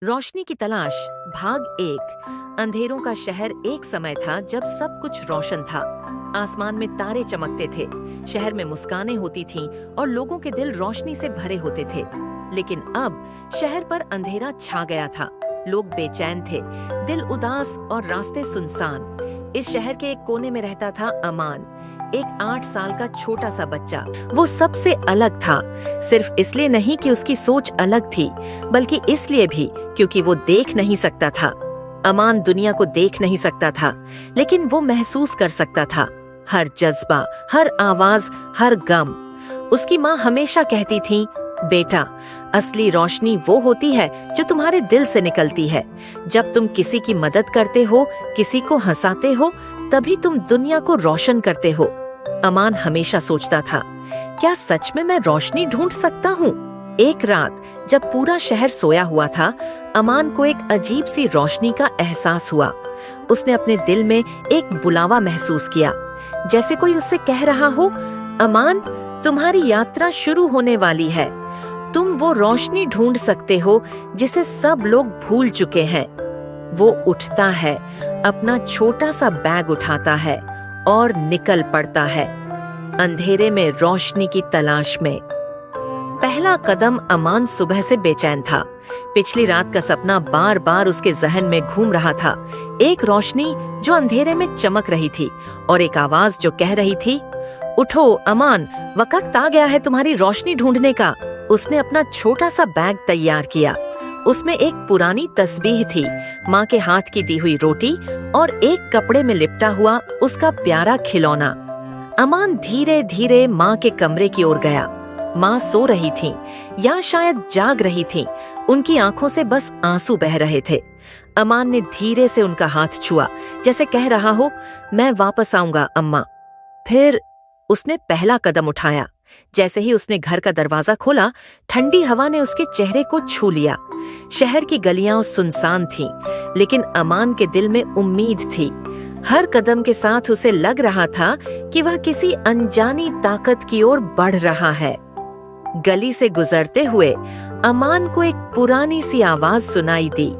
रोशनी की तलाश भाग 1। अंधेरों का शहर एक समय था जब सब कुछ रोशन था। आसमान में तारे चमकते थे, शहर में मुस्कानें होती थीं और लोगों के दिल रोशनी से भरे होते थे। लेकिन अब शहर पर अंधेरा छा गया था। लोग बेचैन थे, दिल उदास और रास्ते सुनसान। इस शहर के एक कोने में रहता था अमान, एक 8 साल का छोटा सा बच्चा। वो सबसे अलग था, सिर्फ इसलिए नहीं कि उसकी सोच अलग थी, बल्कि इसलिए भी क्योंकि वो देख नहीं सकता था। अमान दुनिया को देख नहीं सकता था, लेकिन वो महसूस कर सकता था, हर जज्बा, हर आवाज, हर गम। उसकी माँ हमेशा कहती थी, बेटा, असली रोशनी वो होती है जो तुम्हारे दिल से निकलती है। जब तुम किसी की मदद करते हो, किसी को हंसाते हो, तभी तुम दुनिया को रोशन करते हो। अमान हमेशा सोचता था, क्या सच में मैं रोशनी ढूंढ सकता हूँ? एक रात जब पूरा शहर सोया हुआ था, अमान को एक अजीब सी रोशनी का एहसास हुआ। उसने अपने दिल में एक बुलावा महसूस किया, जैसे कोई उससे कह रहा हो, अमान, तुम्हारी यात्रा शुरू होने वाली है। तुम वो रोशनी ढूंढ सकते हो जिसे सब लोग भूल चुके हैं। वो उठता है, अपना छोटा सा बैग उठाता है और निकल पड़ता है, अंधेरे में रोशनी की तलाश में। पहला कदम अमान सुबह से बेचैन था। पिछली रात का सपना बार बार उसके जहन में घूम रहा था। एक रोशनी जो अंधेरे में चमक रही थी और एक आवाज जो कह रही थी, उठो अमान, वक्त आ गया है तुम्हारी रोशनी ढूंढने का। उसने अपना छोटा सा बैग तैयार किया। उसमें एक पुरानी तस्बीह थी, माँ के हाथ की दी हुई रोटी और एक कपड़े में लिपटा हुआ उसका प्यारा खिलौना। अमान धीरे धीरे माँ के कमरे की ओर गया। माँ सो रही थीं, या शायद जाग रही थीं। उनकी आंखों से बस आंसू बह रहे थे। अमान ने धीरे से उनका हाथ छुआ, जैसे कह रहा हो, मैं वापस आऊंगा अम्मा। फिर उसने पहला कदम उठाया। जैसे ही उसने घर का दरवाजा खोला, ठंडी हवा ने उसके चेहरे को छू लिया। शहर की गलियां सुनसान थीं, लेकिन अमान के दिल में उम्मीद थी। हर कदम के साथ उसे लग रहा था कि वह किसी अनजानी ताकत की ओर बढ़ रहा है। गली से गुजरते हुए अमान को एक पुरानी सी आवाज सुनाई दी,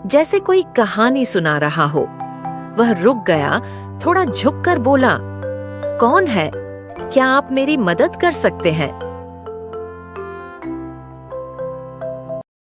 जैसे कोई कहानी सुना रहा हो। वह रुक गया, थोड़ा झुककर बोला, कौन है? क्या आप मेरी मदद कर सकते हैं?